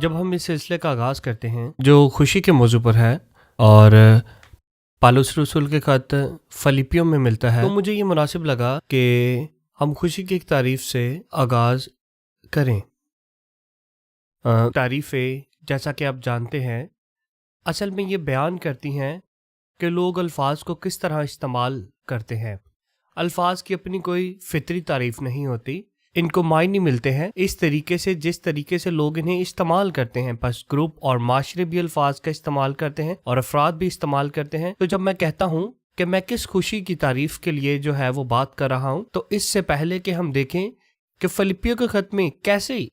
جب ہم اس سلسلے کا آغاز کرتے ہیں جو خوشی کے موضوع پر ہے اور پالوس رسول کے خط فلیپیوں میں ملتا ہے، تو مجھے یہ مناسب لگا کہ ہم خوشی کی ایک تعریف سے آغاز کریں۔ تعریفیں جیسا کہ آپ جانتے ہیں اصل میں یہ بیان کرتی ہیں کہ لوگ الفاظ کو کس طرح استعمال کرتے ہیں۔ الفاظ کی اپنی کوئی فطری تعریف نہیں ہوتی، ان کو معنی ملتے ہیں اس طریقے سے جس طریقے سے لوگ انہیں استعمال کرتے ہیں۔ بس گروپ اور معاشرے بھی الفاظ کا استعمال کرتے ہیں اور افراد بھی استعمال کرتے ہیں۔ تو جب میں کہتا ہوں کہ میں کس خوشی کی تعریف کے لیے جو ہے وہ بات کر رہا ہوں، تو اس سے پہلے کہ ہم دیکھیں کہ فلیپیوں کے خط میں کیسے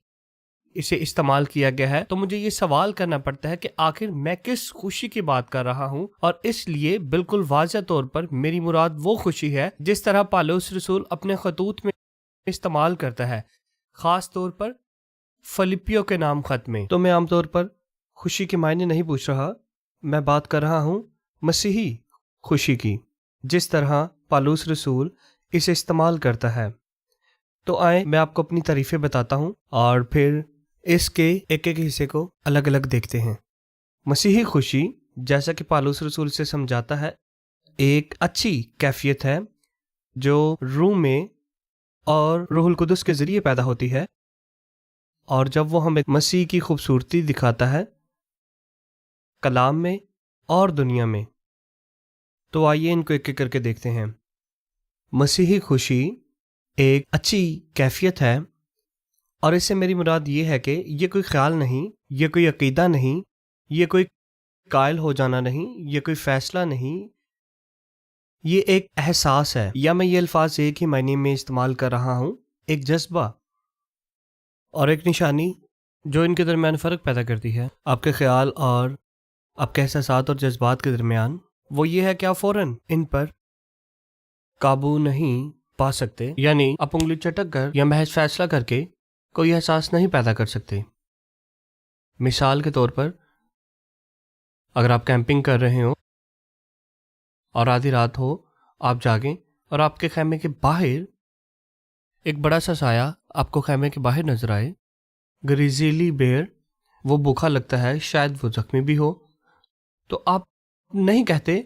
اسے استعمال کیا گیا ہے، تو مجھے یہ سوال کرنا پڑتا ہے کہ آخر میں کس خوشی کی بات کر رہا ہوں، اور اس لیے بالکل واضح طور پر میری مراد وہ خوشی ہے جس طرح پالوس رسول اپنے خطوط میں استعمال کرتا ہے، خاص طور پر فلیپیوں کے نام خط میں۔ تو میں عام طور پر خوشی کے معنی نہیں پوچھ رہا، میں بات کر رہا ہوں مسیحی خوشی کی، جس طرح پالوس رسول اسے استعمال کرتا ہے۔ تو آئیں میں آپ کو اپنی تعریفیں بتاتا ہوں اور پھر اس کے ایک ایک حصے کو الگ الگ دیکھتے ہیں۔ مسیحی خوشی جیسا کہ پالوس رسول سے سمجھاتا ہے ایک اچھی کیفیت ہے جو روح میں اور روح القدس کے ذریعے پیدا ہوتی ہے، اور جب وہ ہمیں مسیح کی خوبصورتی دکھاتا ہے کلام میں اور دنیا میں۔ تو آئیے ان کو ایک ایک کر کے دیکھتے ہیں۔ مسیحی خوشی ایک اچھی کیفیت ہے، اور اس سے میری مراد یہ ہے کہ یہ کوئی خیال نہیں، یہ کوئی عقیدہ نہیں، یہ کوئی قائل ہو جانا نہیں، یہ کوئی فیصلہ نہیں، یہ ایک احساس ہے، یا میں یہ الفاظ ایک ہی معنی میں استعمال کر رہا ہوں، ایک جذبہ اور ایک نشانی جو ان کے درمیان فرق پیدا کرتی ہے آپ کے خیال اور آپ کے احساسات اور جذبات کے درمیان۔ وہ یہ ہے کہ آپ فوراً ان پر قابو نہیں پا سکتے، یعنی آپ انگلی چٹک کر یا محض فیصلہ کر کے کوئی احساس نہیں پیدا کر سکتے۔ مثال کے طور پر اگر آپ کیمپنگ کر رہے ہو اور آدھی رات ہو، آپ جاگیں اور آپ کے خیمے کے باہر ایک بڑا سا سایہ آپ کو خیمے کے باہر نظر آئے، گریزیلی بیئر، وہ بھوکا لگتا ہے، شاید وہ زخمی بھی ہو، تو آپ نہیں کہتے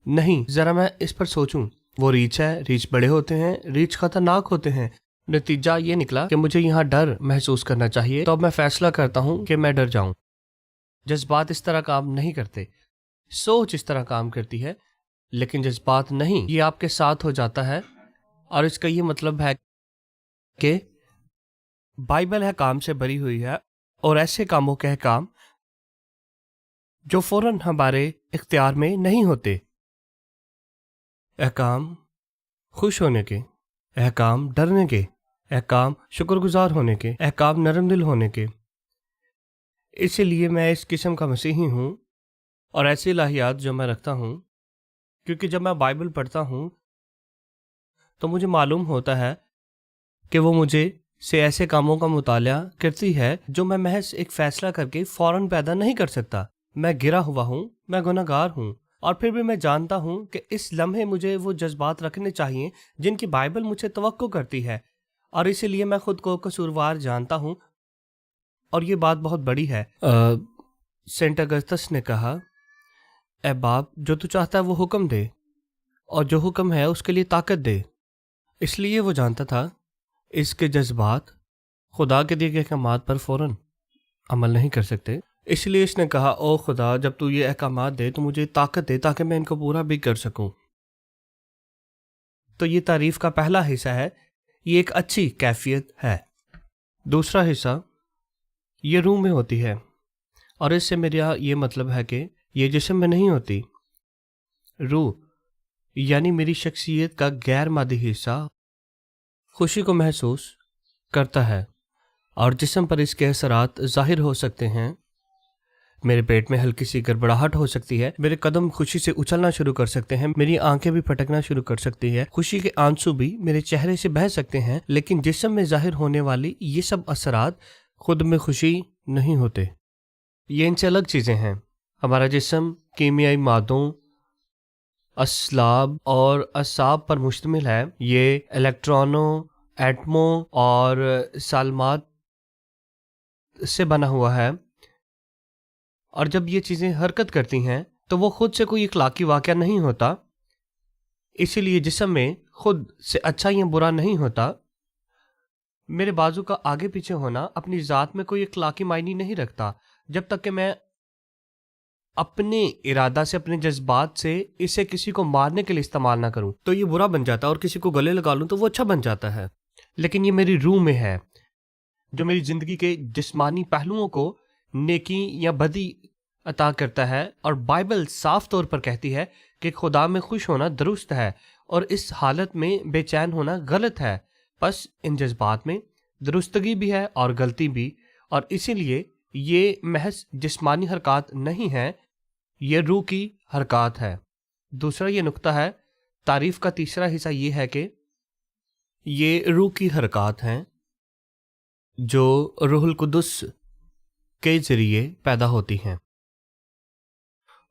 نہیں ذرا میں اس پر سوچوں، وہ ریچھ ہے، ریچھ بڑے ہوتے ہیں، ریچھ خطرناک ہوتے ہیں، نتیجہ یہ نکلا کہ مجھے یہاں ڈر محسوس کرنا چاہیے، تو اب میں فیصلہ کرتا ہوں کہ میں ڈر جاؤں۔ جذبات اس طرح کام نہیں کرتے، سوچ اس طرح کام کرتی ہے، لیکن جذبات نہیں، یہ آپ کے ساتھ ہو جاتا ہے۔ اور اس کا یہ مطلب ہے کہ بائبل حکام سے بری ہوئی ہے، اور ایسے کاموں کے حکام جو فوراً ہمارے اختیار میں نہیں ہوتے، احکام خوش ہونے کے، احکام ڈرنے کے، احکام شکر گزار ہونے کے، احکام نرم دل ہونے کے۔ اسی لیے میں اس قسم کا مسیحی ہوں، اور ایسی الہیات جو میں رکھتا ہوں، کیونکہ جب میں بائبل پڑھتا ہوں تو مجھے معلوم ہوتا ہے کہ وہ مجھے سے ایسے کاموں کا مطالعہ کرتی ہے جو میں محض ایک فیصلہ کر کے فوراً پیدا نہیں کر سکتا۔ میں گرا ہوا ہوں، میں گناہ گار ہوں، اور پھر بھی میں جانتا ہوں کہ اس لمحے مجھے وہ جذبات رکھنے چاہیے جن کی بائبل مجھے توقع کرتی ہے، اور اسی لیے میں خود کو قصوروار جانتا ہوں۔ اور یہ بات بہت بڑی ہے۔ سینٹ اگستس نے کہا، اے باپ، جو تو چاہتا ہے وہ حکم دے، اور جو حکم ہے اس کے لیے طاقت دے۔ اس لیے وہ جانتا تھا اس کے جذبات خدا کے دیے گئے احکامات پر فوراً عمل نہیں کر سکتے، اس لیے اس نے کہا، او خدا، جب تو یہ احکامات دے تو مجھے طاقت دے تاکہ میں ان کو پورا بھی کر سکوں۔ تو یہ تعریف کا پہلا حصہ ہے، یہ ایک اچھی کیفیت ہے۔ دوسرا حصہ یہ روح میں ہوتی ہے، اور اس سے میرا یہ مطلب ہے کہ یہ جسم میں نہیں ہوتی۔ روح یعنی میری شخصیت کا غیر مادی حصہ خوشی کو محسوس کرتا ہے، اور جسم پر اس کے اثرات ظاہر ہو سکتے ہیں۔ میرے پیٹ میں ہلکی سی گڑبڑاہٹ ہو سکتی ہے، میرے قدم خوشی سے اچھلنا شروع کر سکتے ہیں، میری آنکھیں بھی پھٹکنا شروع کر سکتی ہے، خوشی کے آنسو بھی میرے چہرے سے بہہ سکتے ہیں، لیکن جسم میں ظاہر ہونے والی یہ سب اثرات خود میں خوشی نہیں ہوتے، یہ ان سے الگ چیزیں ہیں۔ ہمارا جسم کیمیائی مادوں، اسلاب اور اعصاب پر مشتمل ہے، یہ الیکٹرانوں، ایٹموں اور سالمات سے بنا ہوا ہے۔ اور جب یہ چیزیں حرکت کرتی ہیں تو وہ خود سے کوئی اخلاقی واقعہ نہیں ہوتا، اسی لیے جسم میں خود سے اچھا یا برا نہیں ہوتا۔ میرے بازو کا آگے پیچھے ہونا اپنی ذات میں کوئی اخلاقی معنی نہیں رکھتا، جب تک کہ میں اپنے ارادہ سے، اپنے جذبات سے اسے کسی کو مارنے کے لیے استعمال نہ کروں تو یہ برا بن جاتا ہے، اور کسی کو گلے لگا لوں تو وہ اچھا بن جاتا ہے۔ لیکن یہ میری روح میں ہے جو میری زندگی کے جسمانی پہلوؤں کو نیکی یا بدی عطا کرتا ہے، اور بائبل صاف طور پر کہتی ہے کہ خدا میں خوش ہونا درست ہے اور اس حالت میں بے چین ہونا غلط ہے۔ پس ان جذبات میں درستگی بھی ہے اور غلطی بھی، اور اسی لیے یہ محض جسمانی حرکات نہیں ہے، یہ روح کی حرکات ہے۔ دوسرا یہ نقطہ ہے، تعریف کا تیسرا حصہ یہ ہے کہ یہ روح کی حرکات ہیں جو روح القدس کے ذریعے پیدا ہوتی ہیں،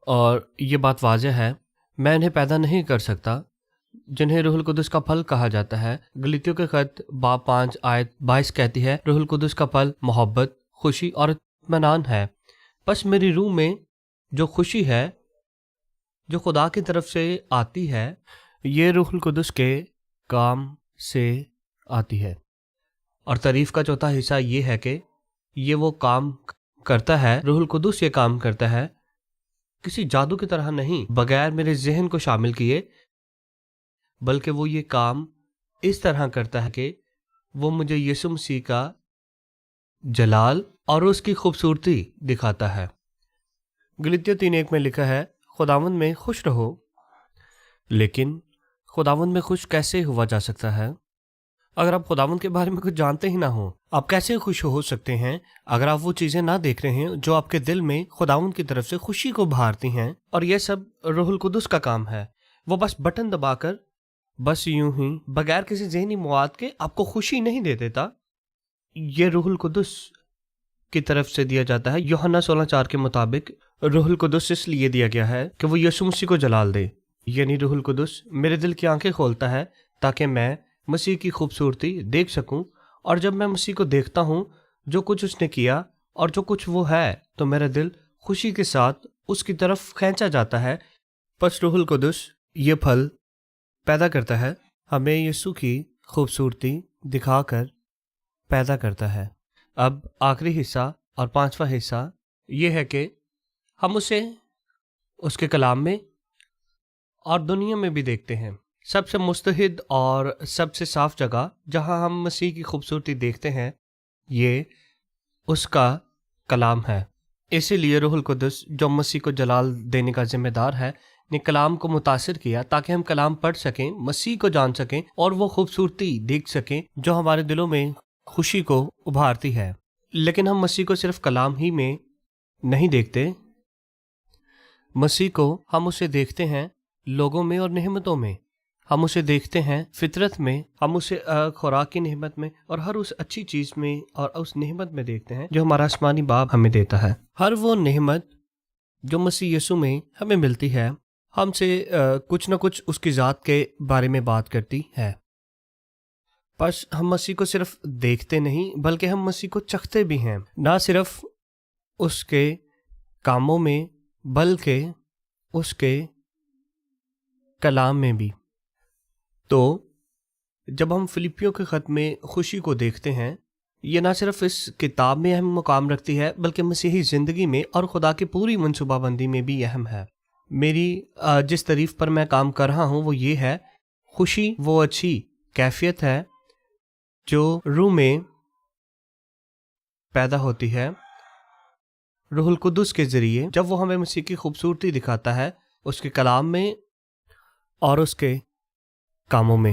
اور یہ بات واضح ہے میں انہیں پیدا نہیں کر سکتا، جنہیں روح القدس کا پھل کہا جاتا ہے۔ گلاطیوں کے خط باب 5 آیت 22 کہتی ہے، روح القدس کا پھل محبت، خوشی اور اطمینان ہے۔ پس میری روح میں جو خوشی ہے جو خدا کی طرف سے آتی ہے، یہ روح القدس کے کام سے آتی ہے۔ اور تعریف کا چوتھا حصہ یہ ہے کہ یہ وہ کام کرتا ہے، روح القدس یہ کام کرتا ہے کسی جادو کی طرح نہیں، بغیر میرے ذہن کو شامل کیے، بلکہ وہ یہ کام اس طرح کرتا ہے کہ وہ مجھے یسوع مسیح کا جلال اور اس کی خوبصورتی دکھاتا ہے۔ گلاطیوں 3:1 میں لکھا ہے، خداوند میں خوش رہو۔ لیکن خداوند میں خوش کیسے ہوا جا سکتا ہے اگر آپ خداوند کے بارے میں کچھ جانتے ہی نہ ہوں؟ آپ کیسے خوش ہو سکتے ہیں اگر آپ وہ چیزیں نہ دیکھ رہے ہیں جو آپ کے دل میں خداوند کی طرف سے خوشی کو بہارتی ہیں؟ اور یہ سب روح القدس کا کام ہے۔ وہ بس بٹن دبا کر بس یوں ہی بغیر کسی ذہنی مواد کے آپ کو خوشی نہیں دے دیتا، یہ روح القدس کی طرف سے دیا جاتا ہے۔ یوحنا 16:4 کے مطابق روح القدس اس لیے دیا گیا ہے کہ وہ یسوع مسیح کو جلال دے، یعنی روح القدس میرے دل کی آنکھیں کھولتا ہے تاکہ میں مسیح کی خوبصورتی دیکھ سکوں، اور جب میں مسیح کو دیکھتا ہوں، جو کچھ اس نے کیا اور جو کچھ وہ ہے، تو میرا دل خوشی کے ساتھ اس کی طرف کھینچا جاتا ہے۔ پس روح القدس یہ پھل پیدا کرتا ہے، ہمیں یسوع کی خوبصورتی دکھا کر پیدا کرتا ہے۔ اب آخری حصہ اور پانچواں حصہ یہ ہے کہ ہم اسے اس کے کلام میں اور دنیا میں بھی دیکھتے ہیں۔ سب سے مستحد اور سب سے صاف جگہ جہاں ہم مسیح کی خوبصورتی دیکھتے ہیں، یہ اس کا کلام ہے۔ اسی لیے روح القدس جو مسیح کو جلال دینے کا ذمہ دار ہے، نے کلام کو متاثر کیا تاکہ ہم کلام پڑھ سکیں، مسیح کو جان سکیں اور وہ خوبصورتی دیکھ سکیں جو ہمارے دلوں میں خوشی کو ابھارتی ہے۔ لیکن ہم مسیح کو صرف کلام ہی میں نہیں دیکھتے، مسیح کو ہم اسے دیکھتے ہیں لوگوں میں اور نعمتوں میں، ہم اسے دیکھتے ہیں فطرت میں، ہم اسے خوراک کی نعمت میں اور ہر اس اچھی چیز میں اور اس نعمت میں دیکھتے ہیں جو ہمارا آسمانی باپ ہمیں دیتا ہے۔ ہر وہ نعمت جو مسیح یسوع میں ہمیں ملتی ہے، ہم سے کچھ نہ کچھ اس کی ذات کے بارے میں بات کرتی ہے۔ بس ہم مسیح کو صرف دیکھتے نہیں بلکہ ہم مسیح کو چکھتے بھی ہیں، نہ صرف اس کے کاموں میں بلکہ اس کے کلام میں بھی۔ تو جب ہم فلپیوں کے خط میں خوشی کو دیکھتے ہیں، یہ نہ صرف اس کتاب میں اہم مقام رکھتی ہے بلکہ مسیحی زندگی میں اور خدا کی پوری منصوبہ بندی میں بھی اہم ہے۔ میری جس تعریف پر میں کام کر رہا ہوں وہ یہ ہے، خوشی وہ اچھی کیفیت ہے جو روح میں پیدا ہوتی ہے روح القدس کے ذریعے، جب وہ ہمیں مسیح کی خوبصورتی دکھاتا ہے اس کے کلام میں اور اس کے کاموں میں۔